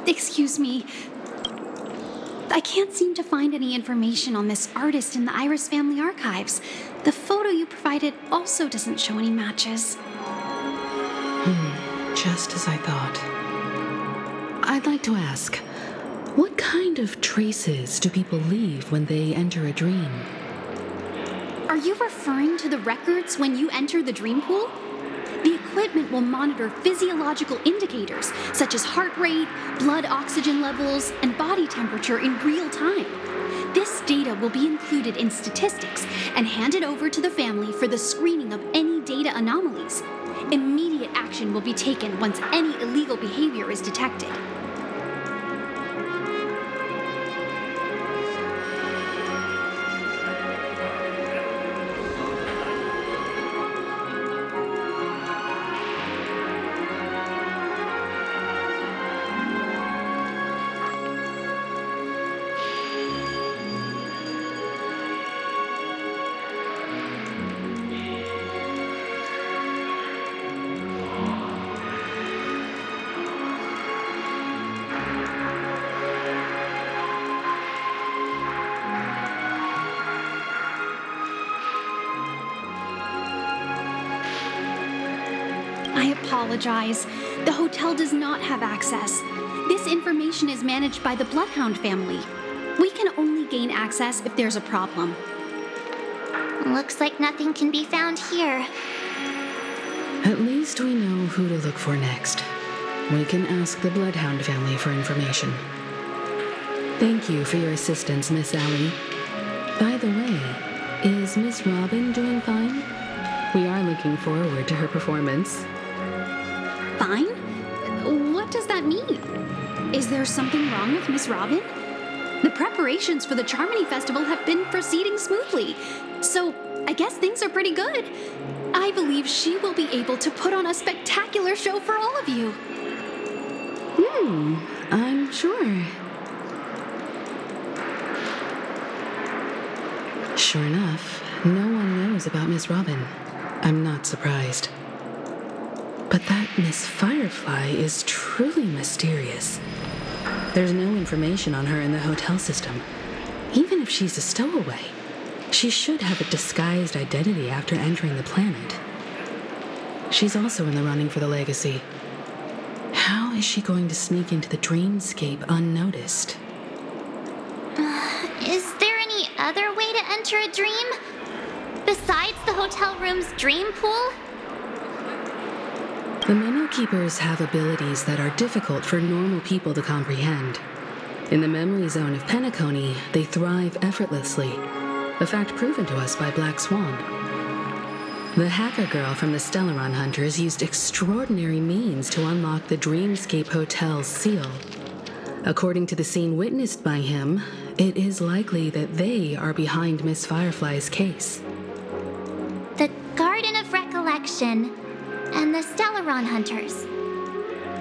excuse me. I can't seem to find any information on this artist in the Iris family archives. The photo you provided also doesn't show any matches. Just as I thought. I'd like to ask, what kind of traces do people leave when they enter a dream? Are you referring to the records when you enter the dream pool? The equipment will monitor physiological indicators such as heart rate, blood oxygen levels, and body temperature in real time. This data will be included in statistics and handed over to the family for the screening of any data anomalies. Immediate action will be taken once any illegal behavior is detected. I apologize. The hotel does not have access. This information is managed by the Bloodhound family. We can only gain access if there's a problem. Looks like nothing can be found here. At least we know who to look for next. We can ask the Bloodhound family for information. Thank you for your assistance, Miss Allie. By the way, is Miss Robin doing fine? We are looking forward to her performance. Fine? What does that mean? Is there something wrong with Miss Robin? The preparations for the Charmony Festival have been proceeding smoothly, so I guess things are pretty good. I believe she will be able to put on a spectacular show for all of you. I'm sure. Sure enough, no one knows about Miss Robin. I'm not surprised. But that Miss Firefly is truly mysterious. There's no information on her in the hotel system. Even if she's a stowaway, she should have a disguised identity after entering the planet. She's also in the running for the legacy. How is she going to sneak into the dreamscape unnoticed? Is there any other way to enter a dream? Besides the hotel room's dream pool? The Memo Keepers have abilities that are difficult for normal people to comprehend. In the memory zone of Penacony, they thrive effortlessly, a fact proven to us by Black Swan. The hacker girl from the Stellaron Hunters used extraordinary means to unlock the Dreamscape Hotel's seal. According to the scene witnessed by him, it is likely that they are behind Miss Firefly's case. The Garden of Recollection and the Stellaron Hunters.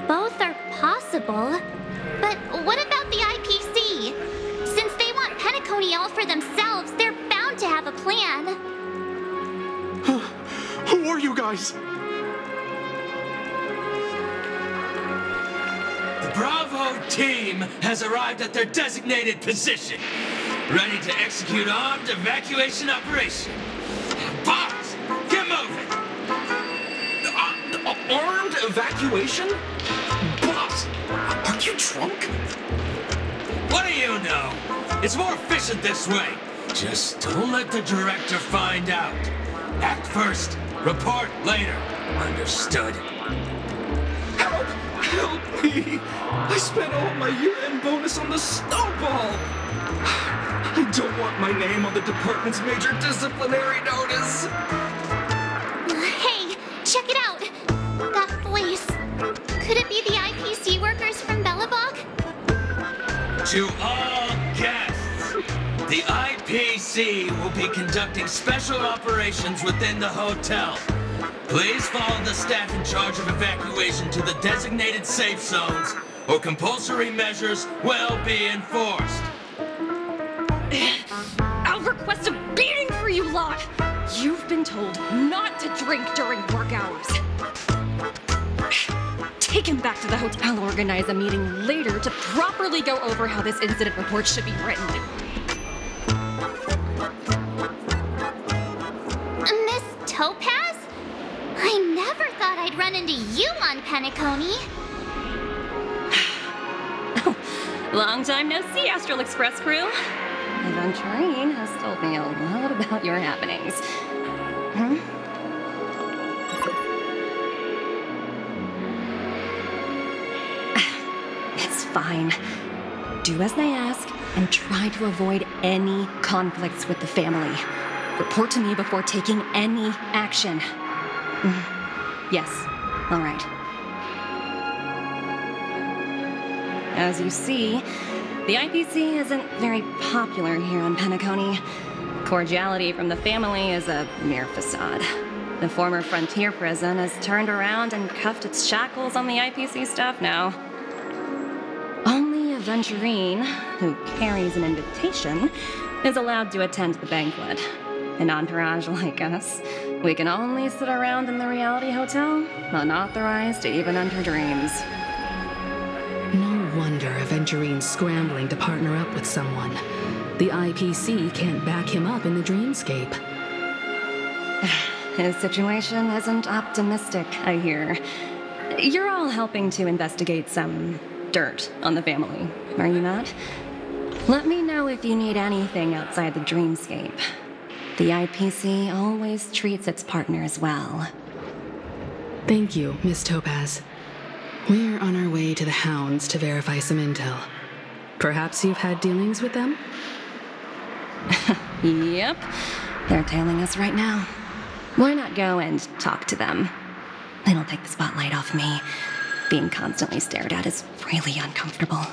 Both are possible, but what about the IPC? Since they want Penacony all for themselves, they're bound to have a plan. Who are you guys? The Bravo team has arrived at their designated position, ready to execute armed evacuation operation. Boss, get moving! Armed evacuation? Boss, are you drunk? What do you know? It's more efficient this way. Just don't let the director find out. Act first, report later. Understood? Help! Help me! I spent all my year-end bonus on the snowball! I don't want my name on the department's major disciplinary notice! Hey, check it out! That voice. Could it be the IPC workers from Belobog? To all guests, the IPC will be conducting special operations within the hotel. Please follow the staff in charge of evacuation to the designated safe zones, or compulsory measures will be enforced. I'll request a beating for you lot! You've been told not to drink during work hours. take him back to the hotel. I'll organize a meeting later to properly go over how this incident report should be written. Miss Topaz? I never thought I'd run into you on Penacony. Long time no see, Astral Express crew. Aventurine has told me a lot about your happenings. It's fine. Do as they ask and try to avoid any conflicts with the family. Report to me before taking any action. Yes, all right. As you see, the IPC isn't very popular here on Penacony. Cordiality from the family is a mere facade. The former frontier prison has turned around and cuffed its shackles on the IPC staff now. Only Aventurine, who carries an invitation, is allowed to attend the banquet. An entourage like us, we can only sit around in the reality hotel, unauthorized to even enter dreams. No wonder Aventurine's scrambling to partner up with someone. The IPC can't back him up in the dreamscape. His situation isn't optimistic, I hear. You're all helping to investigate some dirt on the family, are you not? Let me know if you need anything outside the dreamscape. The IPC always treats its partners well. Thank you, Miss Topaz. We're on our way to the Hounds to verify some intel. Perhaps you've had dealings with them? Yep. They're tailing us right now. Why not go and talk to them? It'll take the spotlight off me. Being constantly stared at is really uncomfortable.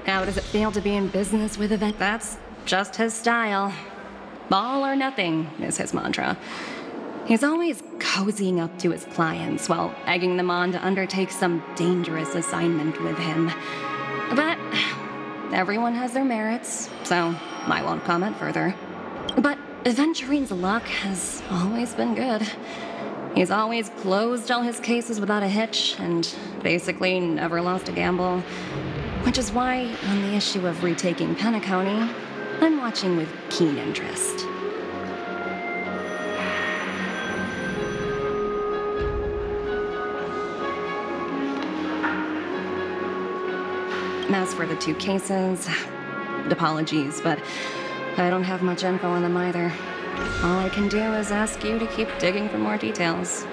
How does it feel to be in business with Event? That's just his style. All or nothing is his mantra. He's always cozying up to his clients while egging them on to undertake some dangerous assignment with him. But everyone has their merits, so I won't comment further. But Aventurine's luck has always been good. He's always closed all his cases without a hitch and basically never lost a gamble. Which is why, on the issue of retaking Penacony, I'm watching with keen interest. As for the two cases, apologies, but I don't have much info on them either. All I can do is ask you to keep digging for more details.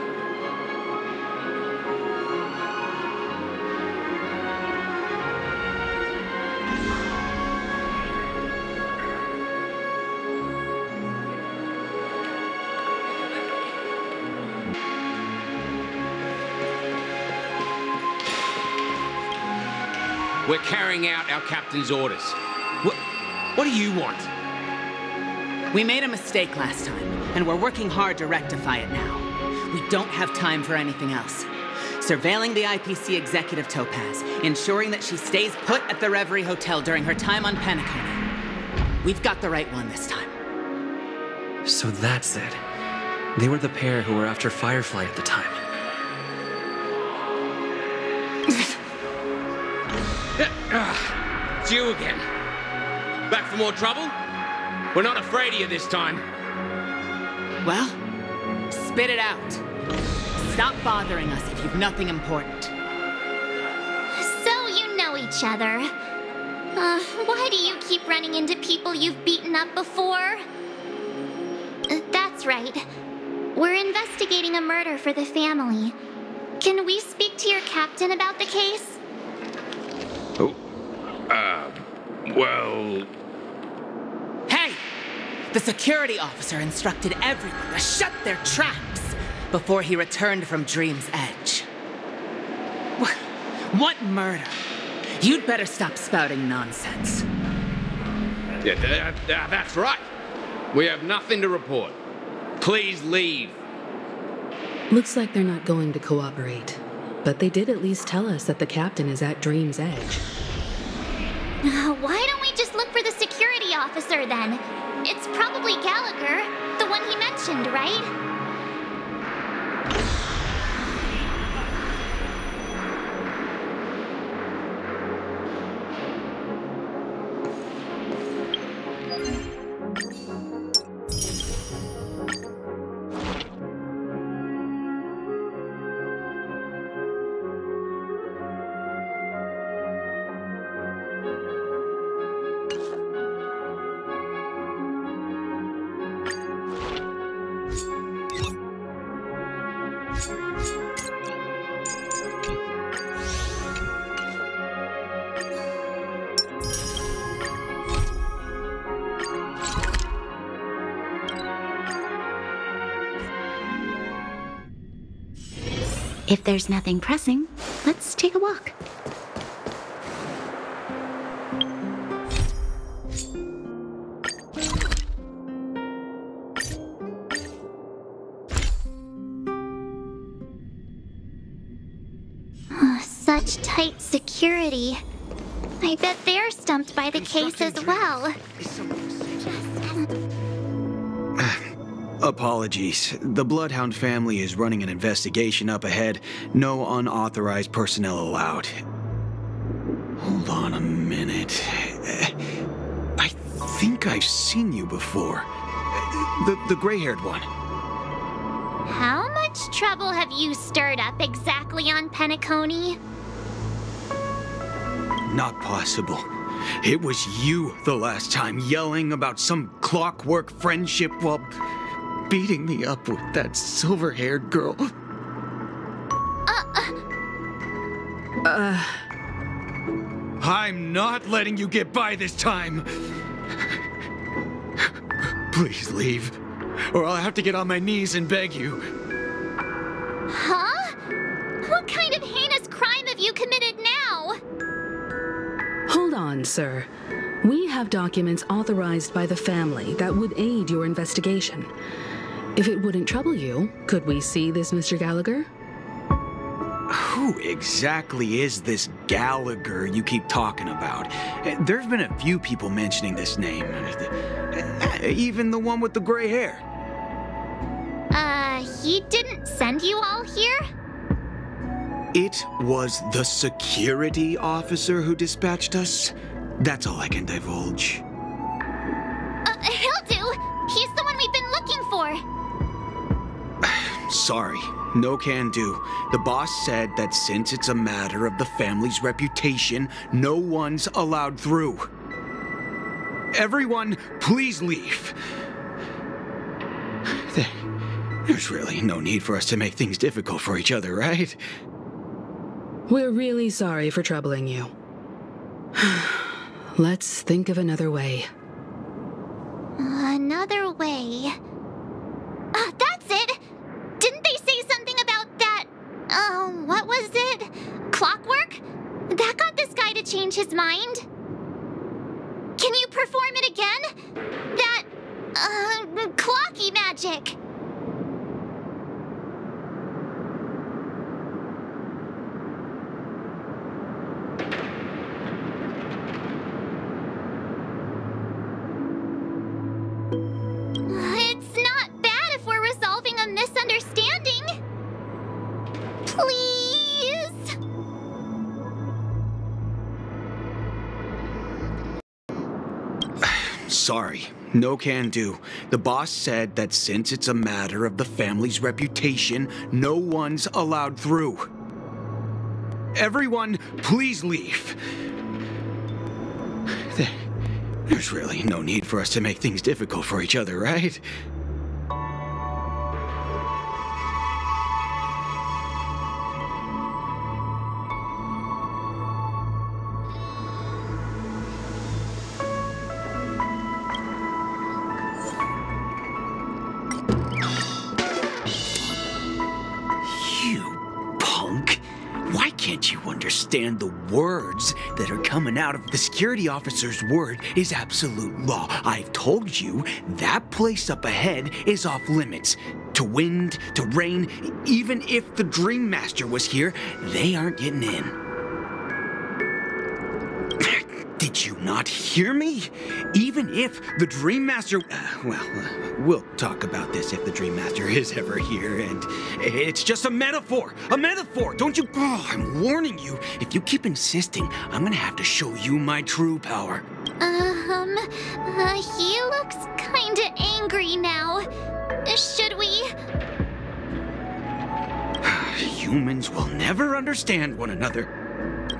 We're carrying out our captain's orders. What do you want? We made a mistake last time, and we're working hard to rectify it now. We don't have time for anything else. Surveilling the IPC executive Topaz, ensuring that she stays put at the Reverie Hotel during her time on Penacony. We've got the right one this time. So that's it. They were the pair who were after Firefly at the time. It's you again. Back for more trouble? We're not afraid of you this time. Well, spit it out. Stop bothering us if you've nothing important. So you know each other. Why do you keep running into people you've beaten up before? That's right. We're investigating a murder for the family. Can we speak to your captain about the case? Well... Hey! The security officer instructed everyone to shut their traps before he returned from Dream's Edge. What murder? You'd better stop spouting nonsense. Yeah, that's right. We have nothing to report. Please leave. Looks like they're not going to cooperate. But they did at least tell us that the captain is at Dream's Edge. Why don't we just look for the security officer then? It's probably Gallagher, the one he mentioned, right? If there's nothing pressing, let's take a walk. Such tight security. I bet they're stumped by the case as well. Apologies. The Bloodhound family is running an investigation up ahead. No unauthorized personnel allowed. Hold on a minute. I think I've seen you before. The gray-haired one. How much trouble have you stirred up exactly on Penacony? Not possible. It was you the last time, yelling about some clockwork friendship while beating me up with that silver-haired girl. I'm not letting you get by this time. Please leave, or I'll have to get on my knees and beg you. Huh? What kind of heinous crime have you committed now? Hold on, sir. We have documents authorized by the family that would aid your investigation. If it wouldn't trouble you, could we see this Mr. Gallagher? Who exactly is this Gallagher you keep talking about? There's been a few people mentioning this name. Even the one with the gray hair. He didn't send you all here? It was the security officer who dispatched us. That's all I can divulge. He'll do. He's the one we've been looking for. Sorry, no can do. The boss said that since it's a matter of the family's reputation, no one's allowed through. Everyone, please leave. There's really no need for us to make things difficult for each other, right? We're really sorry for troubling you. Let's think of another way. Another way? That's it! Didn't they say something about that, what was it? Clockwork? That got this guy to change his mind? Can you perform it again? That, clocky magic! It's not bad if we're resolving a misunderstanding. Please? Sorry, no can do. The boss said that since it's a matter of the family's reputation, no one's allowed through. Everyone, please leave. There's really no need for us to make things difficult for each other, right? Can't you understand the words that are coming out of the security officer's word is absolute law? I've told you that place up ahead is off limits. To wind, to rain, even if the Dream Master was here, they aren't getting in. Did you not hear me? Even if the Dream Master... we'll talk about this if the Dream Master is ever here, and it's just a metaphor! A metaphor! Don't you... Oh, I'm warning you. If you keep insisting, I'm gonna have to show you my true power. He looks kinda angry now. Should we? Humans will never understand one another.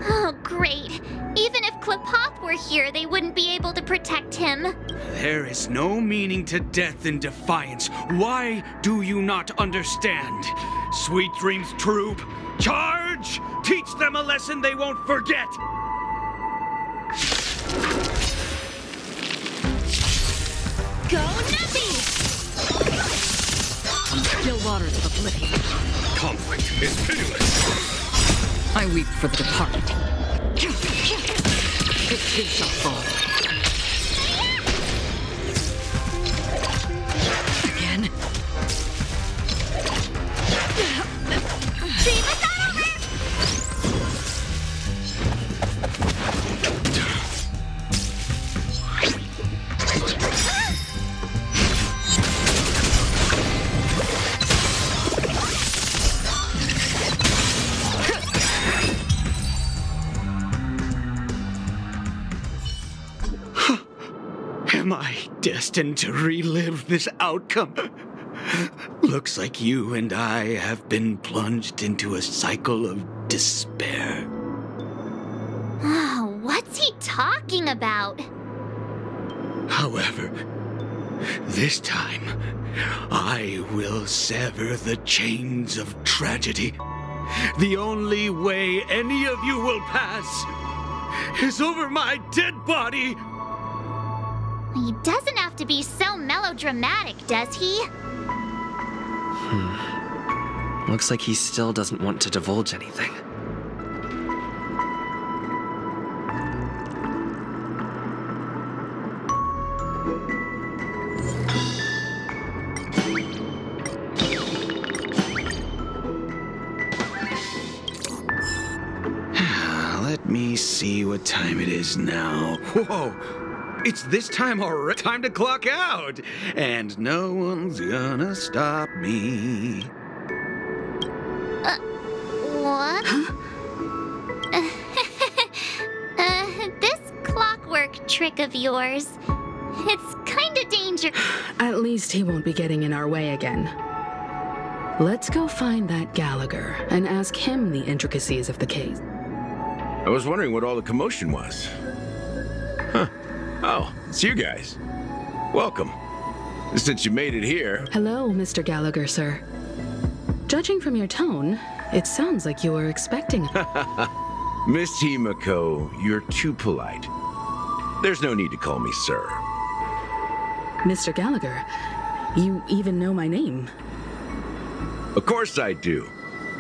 Oh, great. Even if Klipop were here, they wouldn't be able to protect him. There is no meaning to death and defiance. Why do you not understand? Sweet Dreams Troop, charge! Teach them a lesson they won't forget! Go Nutty! Still waters of oblivion. Conflict is pitiless. I weep for the departed. It too shall fall. Again. Dream is not over! Am I destined to relive this outcome? Looks like you and I have been plunged into a cycle of despair. What's he talking about? However, this time, I will sever the chains of tragedy. The only way any of you will pass is over my dead body! He doesn't have to be so melodramatic, does he? Looks like he still doesn't want to divulge anything. Let me see what time it is now. Whoa! It's this time already. Time to clock out! And no one's gonna stop me. What? Huh? This clockwork trick of yours, it's kinda dangerous. At least he won't be getting in our way again. Let's go find that Gallagher and ask him the intricacies of the case. I was wondering what all the commotion was. Huh. Oh, it's you guys. Welcome. Since you made it here... Hello, Mr. Gallagher, sir. Judging from your tone, it sounds like you were expecting... Miss Himiko, you're too polite. There's no need to call me sir. Mr. Gallagher, you even know my name. Of course I do.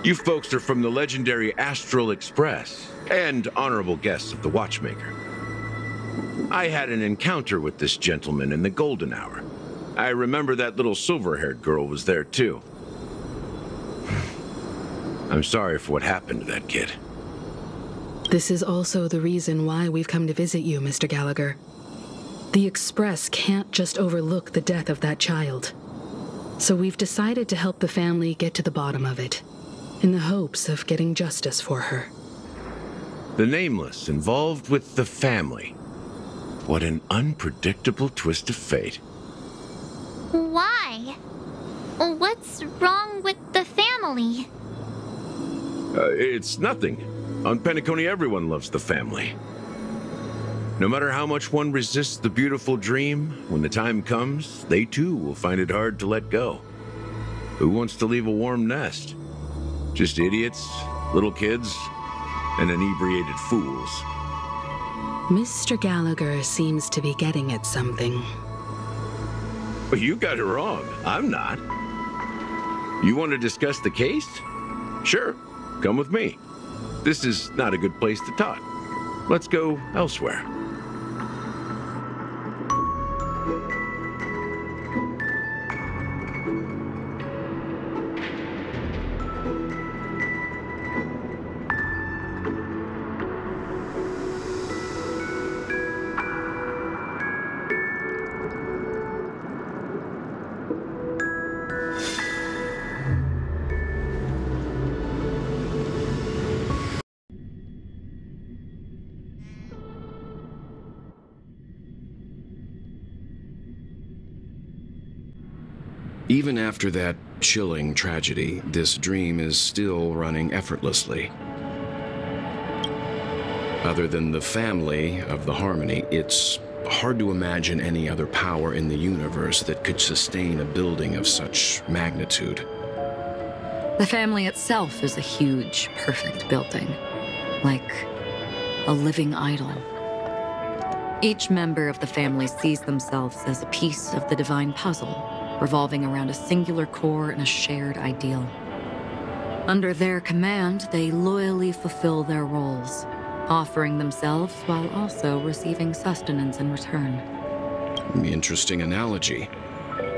You folks are from the legendary Astral Express and honorable guests of the Watchmaker. I had an encounter with this gentleman in the golden hour. I remember that little silver-haired girl was there too. I'm sorry for what happened to that kid. This is also the reason why we've come to visit you, Mr. Gallagher. The Express can't just overlook the death of that child. So we've decided to help the family get to the bottom of it, in the hopes of getting justice for her. The Nameless involved with the family. What an unpredictable twist of fate. Why? What's wrong with the family? It's nothing. On Penacony, everyone loves the family. No matter how much one resists the beautiful dream, when the time comes, they too will find it hard to let go. Who wants to leave a warm nest? Just idiots, little kids, and inebriated fools. Mr. Gallagher seems to be getting at something. But you got it wrong. I'm not. You want to discuss the case? Sure, come with me. This is not a good place to talk. Let's go elsewhere. Even after that chilling tragedy, this dream is still running effortlessly. Other than the family of the Harmony, it's hard to imagine any other power in the universe that could sustain a building of such magnitude. The family itself is a huge, perfect building. Like a living idol. Each member of the family sees themselves as a piece of the divine puzzle, revolving around a singular core and a shared ideal. Under their command, they loyally fulfill their roles, offering themselves while also receiving sustenance in return. Interesting analogy.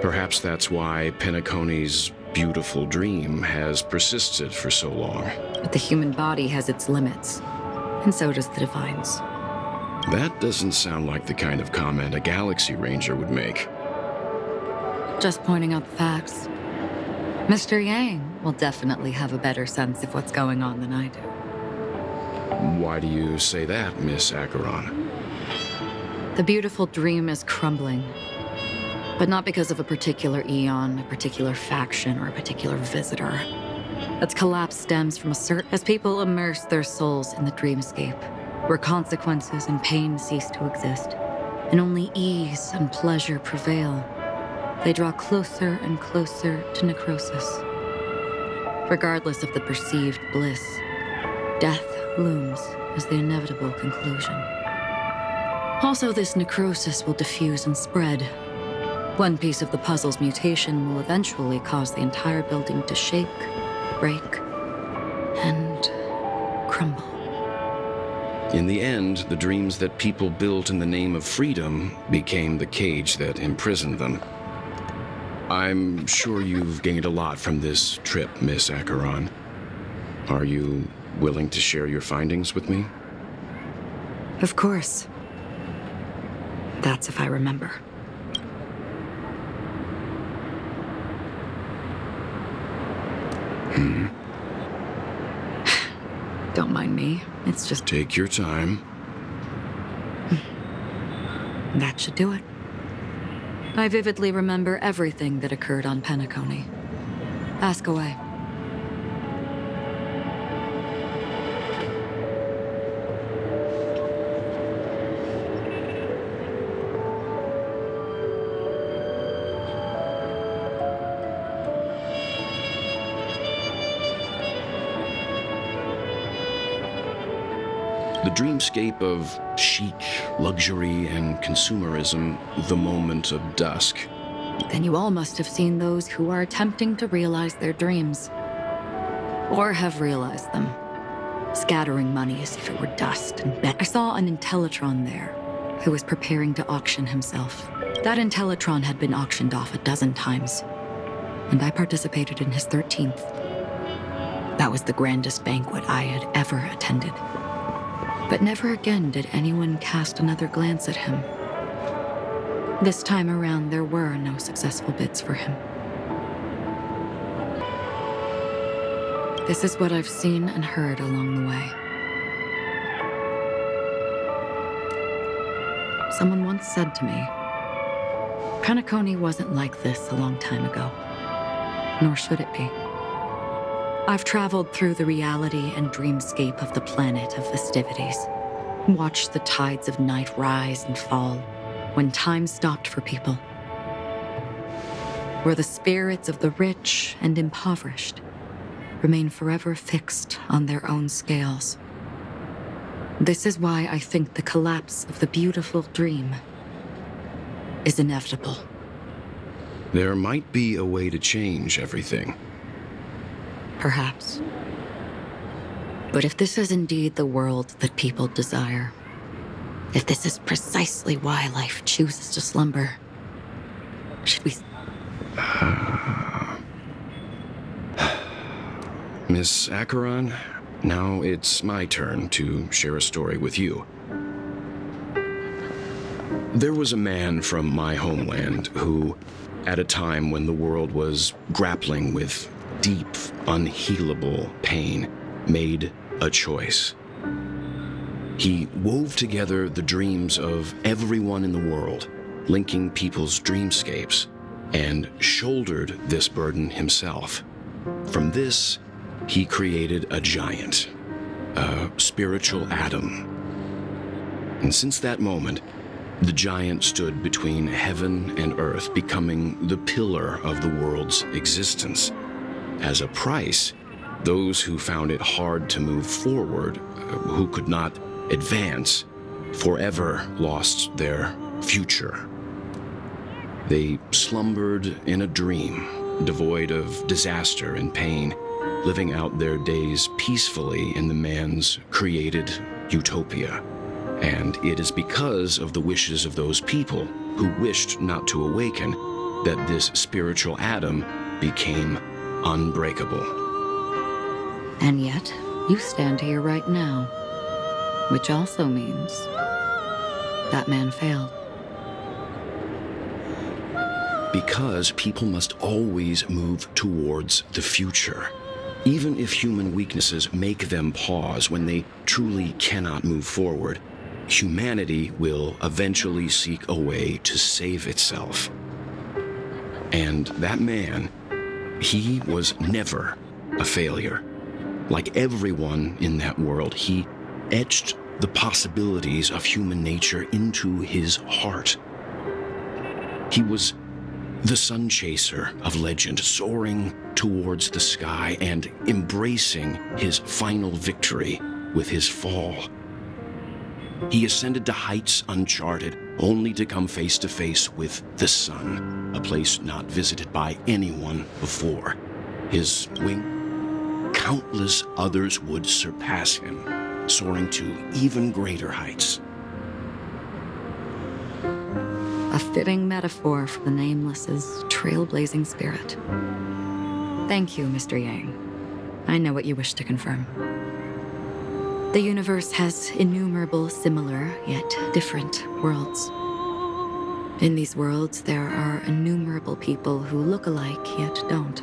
Perhaps that's why Penacony's beautiful dream has persisted for so long. But the human body has its limits, and so does the divine's. That doesn't sound like the kind of comment a Galaxy Ranger would make. Just pointing out the facts. Mr. Yang will definitely have a better sense of what's going on than I do. Why do you say that, Miss Acheron? The beautiful dream is crumbling. But not because of a particular eon, a particular faction, or a particular visitor. Its collapse stems from a certain... As people immerse their souls in the dreamscape, where consequences and pain cease to exist, and only ease and pleasure prevail, they draw closer and closer to necrosis. Regardless of the perceived bliss, death looms as the inevitable conclusion. Also, this necrosis will diffuse and spread. One piece of the puzzle's mutation will eventually cause the entire building to shake, break, and crumble. In the end, the dreams that people built in the name of freedom became the cage that imprisoned them. I'm sure you've gained a lot from this trip, Miss Acheron. Are you willing to share your findings with me? Of course. That's if I remember. Don't mind me. It's just... Take your time. That should do it. I vividly remember everything that occurred on Penacony. Ask away. The dreamscape of chic, luxury, and consumerism, the moment of dusk. Then you all must have seen those who are attempting to realize their dreams. Or have realized them. Scattering money as if it were dust and bet. I saw an Intellitron there, who was preparing to auction himself. That Intellitron had been auctioned off 12 times, and I participated in his 13th. That was the grandest banquet I had ever attended. But never again did anyone cast another glance at him. This time around, there were no successful bids for him. This is what I've seen and heard along the way. Someone once said to me, Penacony wasn't like this a long time ago, nor should it be. I've traveled through the reality and dreamscape of the planet of festivities, watched the tides of night rise and fall when time stopped for people, where the spirits of the rich and impoverished remain forever fixed on their own scales. This is why I think the collapse of the beautiful dream is inevitable. There might be a way to change everything. Perhaps. But if this is indeed the world that people desire, if this is precisely why life chooses to slumber, should we... Miss Acheron, now it's my turn to share a story with you. There was a man from my homeland who at a time when the world was grappling with deep, unhealable pain, made a choice. He wove together the dreams of everyone in the world, linking people's dreamscapes, and shouldered this burden himself. From this, he created a giant, a spiritual atom. And since that moment, the giant stood between heaven and earth, becoming the pillar of the world's existence. As a price, those who found it hard to move forward, who could not advance, forever lost their future. They slumbered in a dream, devoid of disaster and pain, living out their days peacefully in the man's created utopia. And it is because of the wishes of those people who wished not to awaken that this spiritual atom became unbreakable. And yet, you stand here right now, which also means that man failed. Because people must always move towards the future. Even if human weaknesses make them pause when they truly cannot move forward, humanity will eventually seek a way to save itself. And that man, he was never a failure. Like everyone in that world, he etched the possibilities of human nature into his heart. He was the sun chaser of legend, soaring towards the sky and embracing his final victory with his fall. He ascended to heights uncharted, only to come face to face with the sun, a place not visited by anyone before. His wing, countless others would surpass him, soaring to even greater heights. A fitting metaphor for the Nameless's trailblazing spirit. Thank you, Mr. Yang. I know what you wish to confirm. The universe has innumerable similar, yet different worlds. In these worlds, there are innumerable people who look alike, yet don't.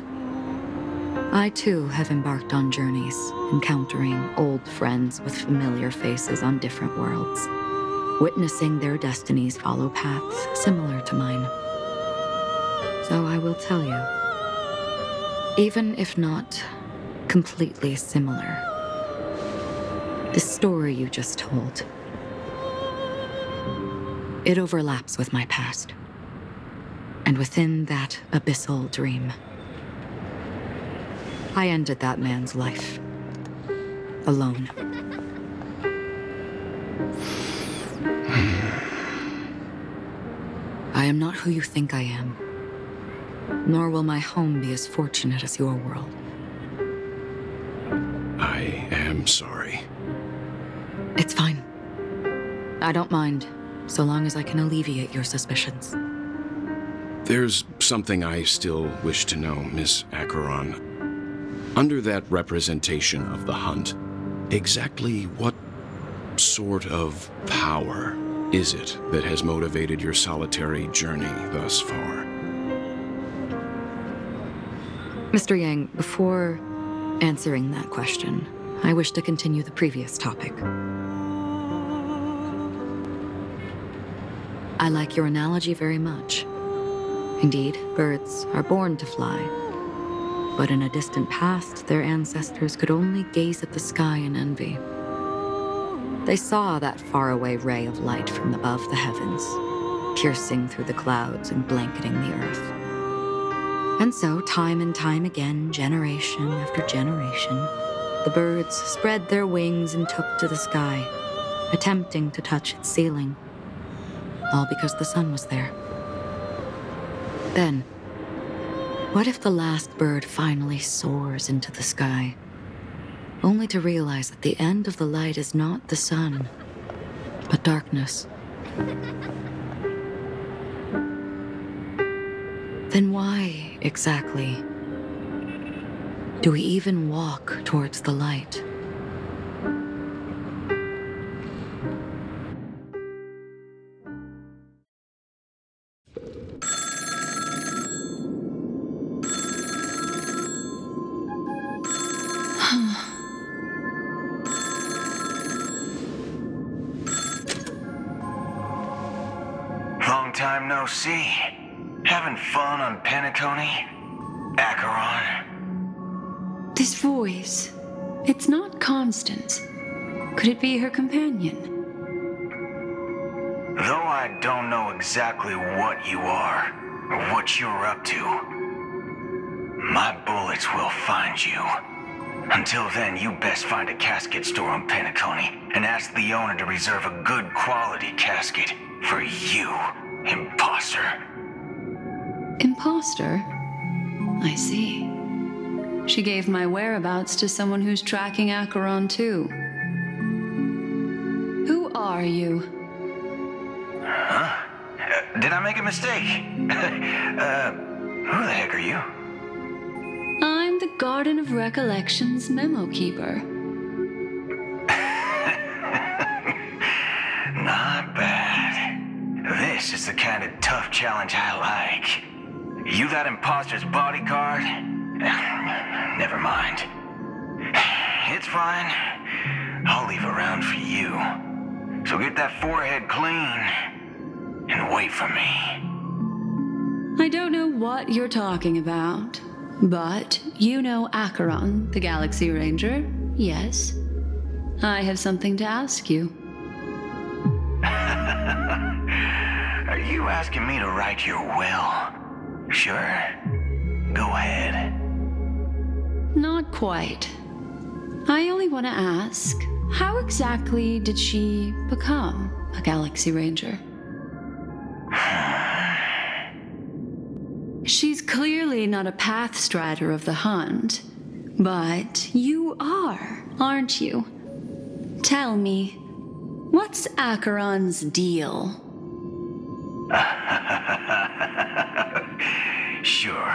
I, too, have embarked on journeys, encountering old friends with familiar faces on different worlds, witnessing their destinies follow paths similar to mine. So I will tell you, even if not completely similar, the story you just told, it overlaps with my past. And within that abyssal dream, I ended that man's life. Alone. I am not who you think I am, nor will my home be as fortunate as your world. I am sorry. It's fine. I don't mind, so long as I can alleviate your suspicions. There's something I still wish to know, Miss Acheron. Under that representation of the hunt, exactly what sort of power is it that has motivated your solitary journey thus far? Mr. Yang, before answering that question, I wish to continue the previous topic. I like your analogy very much. Indeed, birds are born to fly. But in a distant past, their ancestors could only gaze at the sky in envy. They saw that faraway ray of light from above the heavens, piercing through the clouds and blanketing the earth. And so, time and time again, generation after generation, the birds spread their wings and took to the sky, attempting to touch its ceiling, all because the sun was there. Then, what if the last bird finally soars into the sky, only to realize that the end of the light is not the sun, but darkness? Then why, exactly, do we even walk towards the light? time no see. Having fun on Penacony? Acheron? This voice, it's not Constance. Could it be her companion? Though I don't know exactly what you are, or what you're up to, my bullets will find you. Until then, you best find a casket store on Penacony and ask the owner to reserve a good quality casket for you, imposter. Imposter? I see. She gave my whereabouts to someone who's tracking Acheron too. Who are you? Huh? Did I make a mistake? Who the heck are you? I'm the Garden of Recollection's memo keeper. Not bad. This is the kind of tough challenge I like. You that imposter's bodyguard? Never mind. It's fine. I'll leave a round for you. So get that forehead clean and wait for me. I don't know what you're talking about, but you know Acheron, the Galaxy Ranger, yes? I have something to ask you. Are you asking me to write your will? Sure. Go ahead. Not quite. I only want to ask, how exactly did she become a Galaxy Ranger? She's clearly not a path strider of the hunt, but you are, aren't you? Tell me, what's Acheron's deal? Sure.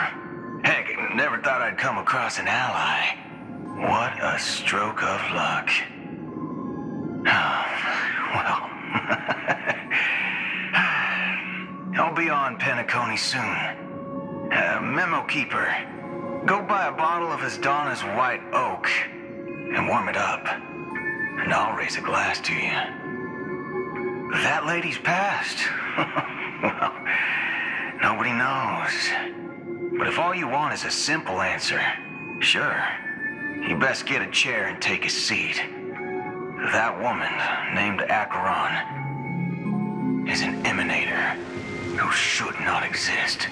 Heck, never thought I'd come across an ally. What a stroke of luck. Well, I'll be on Penacony soon. Memo keeper, go buy a bottle of his Donna's White Oak and warm it up, and I'll raise a glass to you. That lady's passed. Well, nobody knows. But if all you want is a simple answer, sure, you best get a chair and take a seat. That woman, named Acheron, is an emanator who should not exist.